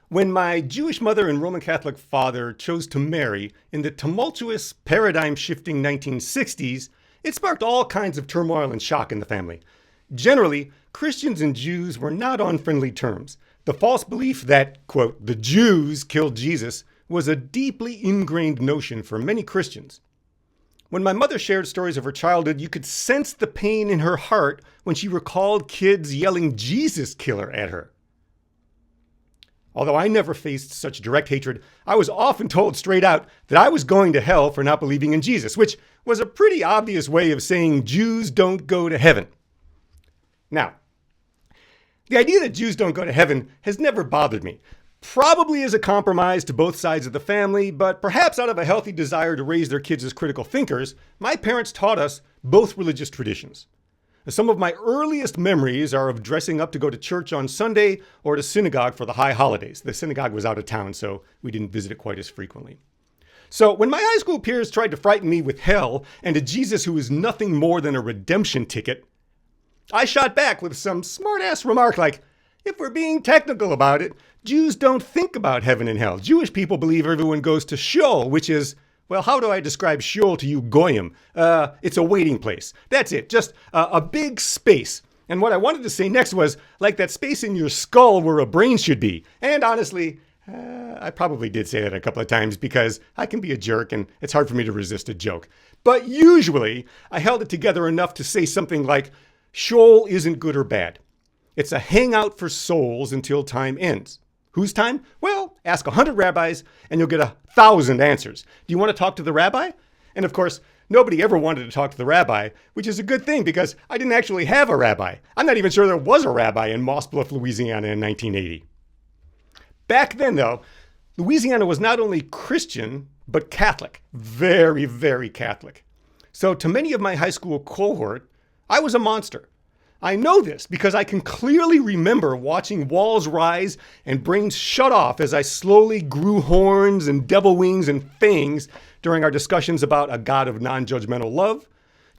When my Jewish mother and Roman Catholic father chose to marry in the tumultuous, paradigm-shifting 1960s, it sparked all kinds of turmoil and shock in the family. Generally, Christians and Jews were not on friendly terms. The false belief that, quote, the Jews killed Jesus was a deeply ingrained notion for many Christians. When my mother shared stories of her childhood, you could sense the pain in her heart when she recalled kids yelling "Jesus killer" at her. Although I never faced such direct hatred, I was often told straight out that I was going to hell for not believing in Jesus, which was a pretty obvious way of saying Jews don't go to heaven. Now, the idea that Jews don't go to heaven has never bothered me. Probably as a compromise to both sides of the family, but perhaps out of a healthy desire to raise their kids as critical thinkers, my parents taught us both religious traditions. Some of my earliest memories are of dressing up to go to church on Sunday or to synagogue for the high holidays. The synagogue was out of town, so we didn't visit it quite as frequently. So when my high school peers tried to frighten me with hell and a Jesus who is nothing more than a redemption ticket, I shot back with some smart-ass remark like, if we're being technical about it, Jews don't think about heaven and hell. Jewish people believe everyone goes to Sheol, which is, well, how do I describe Sheol to you goyim? It's a waiting place. That's it, just a big space. And what I wanted to say next was, like that space in your skull where a brain should be. And honestly, I probably did say that a couple of times because I can be a jerk and it's hard for me to resist a joke. But usually, I held it together enough to say something like, Sheol isn't good or bad. It's a hangout for souls until time ends. Whose time? Well, ask 100 rabbis and you'll get 1,000 answers. Do you want to talk to the rabbi? And of course, nobody ever wanted to talk to the rabbi, which is a good thing because I didn't actually have a rabbi. I'm not even sure there was a rabbi in Moss Bluff, Louisiana in 1980. Back then, though, Louisiana was not only Christian, but Catholic. Very, very Catholic. So to many of my high school cohort, I was a monster. I know this because I can clearly remember watching walls rise and brains shut off as I slowly grew horns and devil wings and fangs during our discussions about a God of non-judgmental love,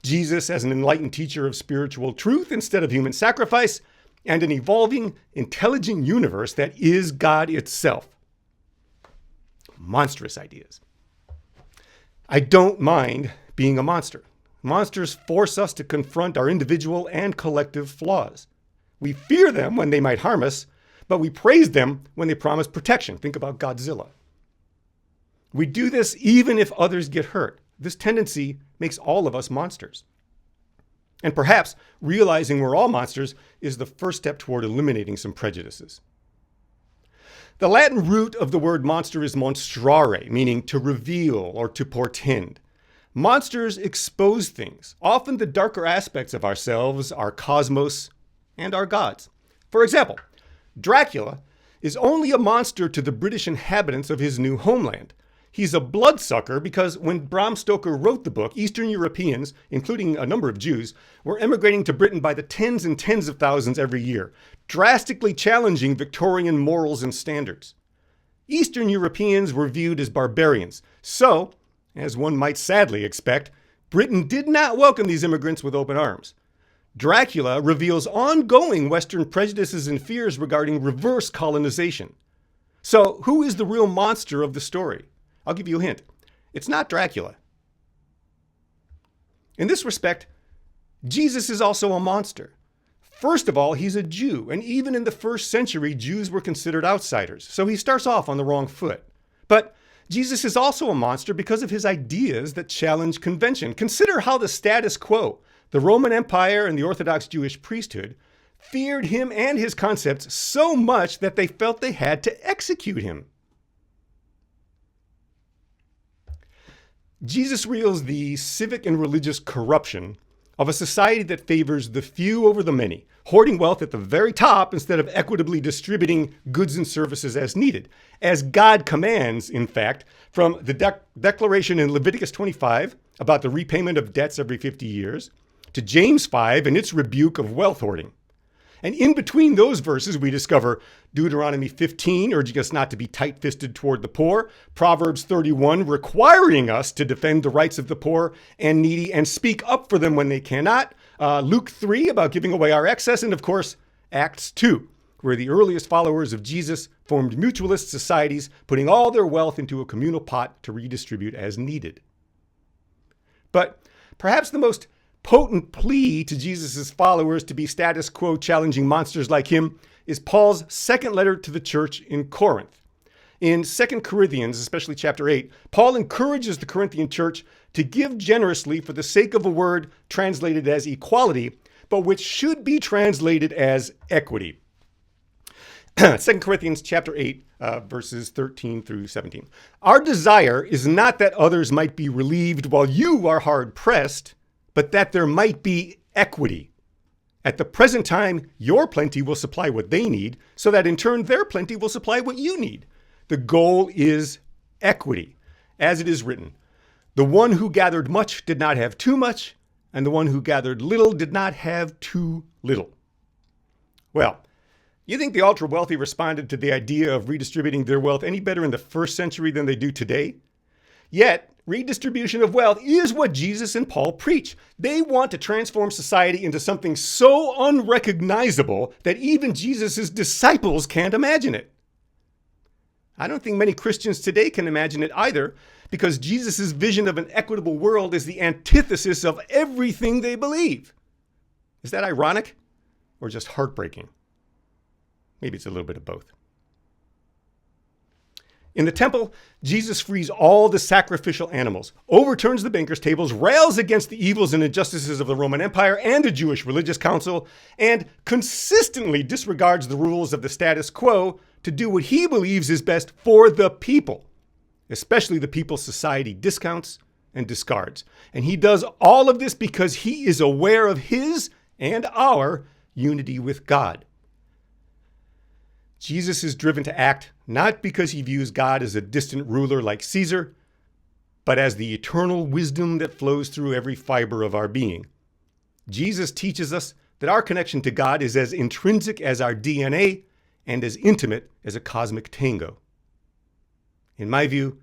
Jesus as an enlightened teacher of spiritual truth instead of human sacrifice, and an evolving, intelligent universe that is God itself. Monstrous ideas. I don't mind being a monster. Monsters force us to confront our individual and collective flaws. We fear them when they might harm us, but we praise them when they promise protection. Think about Godzilla. We do this even if others get hurt. This tendency makes all of us monsters. And perhaps realizing we're all monsters is the first step toward eliminating some prejudices. The Latin root of the word monster is monstrare, meaning to reveal or to portend. Monsters expose things, often the darker aspects of ourselves, our cosmos, and our gods. For example, Dracula is only a monster to the British inhabitants of his new homeland. He's a bloodsucker because when Bram Stoker wrote the book, Eastern Europeans, including a number of Jews, were emigrating to Britain by the tens and tens of thousands every year, drastically challenging Victorian morals and standards. Eastern Europeans were viewed as barbarians, so as one might sadly expect, Britain did not welcome these immigrants with open arms. Dracula reveals ongoing Western prejudices and fears regarding reverse colonization. So, who is the real monster of the story? I'll give you a hint. It's not Dracula. In this respect, Jesus is also a monster. First of all, he's a Jew, and even in the first century, Jews were considered outsiders, so he starts off on the wrong foot. But Jesus is also a monster because of his ideas that challenge convention. Consider how the status quo, the Roman Empire and the Orthodox Jewish priesthood, feared him and his concepts so much that they felt they had to execute him. Jesus reveals the civic and religious corruption of a society that favors the few over the many, hoarding wealth at the very top instead of equitably distributing goods and services as needed. As God commands, in fact, from the declaration in Leviticus 25 about the repayment of debts every 50 years, to James 5 and its rebuke of wealth hoarding. And in between those verses, we discover Deuteronomy 15, urging us not to be tight-fisted toward the poor, Proverbs 31, requiring us to defend the rights of the poor and needy and speak up for them when they cannot, Luke 3, about giving away our excess, and of course, Acts 2, where the earliest followers of Jesus formed mutualist societies, putting all their wealth into a communal pot to redistribute as needed. But perhaps the most potent plea to Jesus' followers to be status quo challenging monsters like him is Paul's second letter to the church in Corinth. In 2 Corinthians, especially chapter 8, Paul encourages the Corinthian church to give generously for the sake of a word translated as equality, but which should be translated as equity. 2 Corinthians chapter 8, verses 13 through 17. Our desire is not that others might be relieved while you are hard pressed, but that there might be equity. At the present time, your plenty will supply what they need, so that in turn their plenty will supply what you need. The goal is equity. As it is written, the one who gathered much did not have too much, and the one who gathered little did not have too little. Well, you think the ultra-wealthy responded to the idea of redistributing their wealth any better in the first century than they do today? Yet, redistribution of wealth is what Jesus and Paul preach. They want to transform society into something so unrecognizable that even Jesus' disciples can't imagine it. I don't think many Christians today can imagine it either, because Jesus' vision of an equitable world is the antithesis of everything they believe. Is that ironic or just heartbreaking? Maybe it's a little bit of both. In the temple, Jesus frees all the sacrificial animals, overturns the bankers' tables, rails against the evils and injustices of the Roman Empire and the Jewish religious council, and consistently disregards the rules of the status quo to do what he believes is best for the people, especially the people society discounts and discards. And he does all of this because he is aware of his and our unity with God. Jesus is driven to act not because he views God as a distant ruler like Caesar, but as the eternal wisdom that flows through every fiber of our being. Jesus teaches us that our connection to God is as intrinsic as our DNA and as intimate as a cosmic tango. In my view,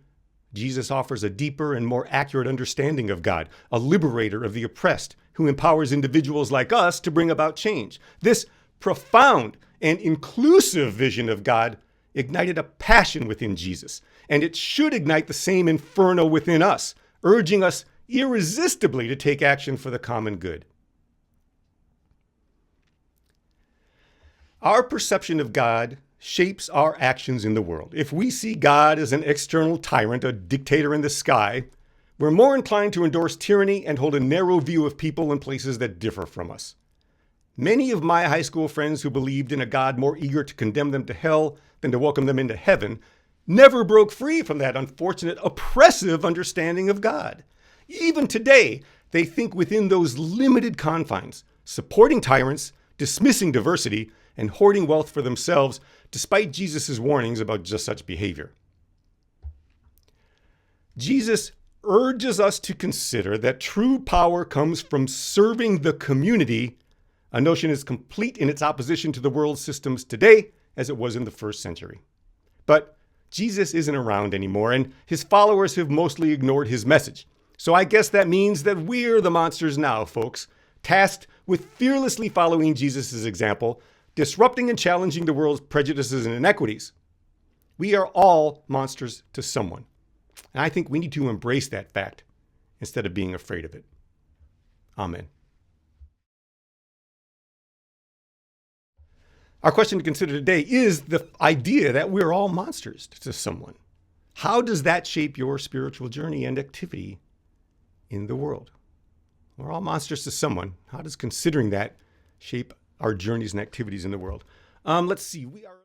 Jesus offers a deeper and more accurate understanding of God, a liberator of the oppressed who empowers individuals like us to bring about change. This profound and inclusive vision of God ignited a passion within Jesus, and it should ignite the same inferno within us, urging us irresistibly to take action for the common good. Our perception of God shapes our actions in the world. If we see God as an external tyrant, a dictator in the sky, we're more inclined to endorse tyranny and hold a narrow view of people and places that differ from us. Many of my high school friends who believed in a God more eager to condemn them to hell than to welcome them into heaven never broke free from that unfortunate, oppressive understanding of God. Even today, they think within those limited confines, supporting tyrants, dismissing diversity, and hoarding wealth for themselves, despite Jesus' warnings about just such behavior. Jesus urges us to consider that true power comes from serving the community, a notion is complete in its opposition to the world systems today as it was in the first century. But Jesus isn't around anymore, and his followers have mostly ignored his message. So I guess that means that we're the monsters now, folks, tasked with fearlessly following Jesus' example, disrupting and challenging the world's prejudices and inequities. We are all monsters to someone. And I think we need to embrace that fact instead of being afraid of it. Amen. Our question to consider today is the idea that we're all monsters to someone. How does that shape your spiritual journey and activity in the world? We're all monsters to someone. How does considering that shape our journeys and activities in the world? Let's see. We are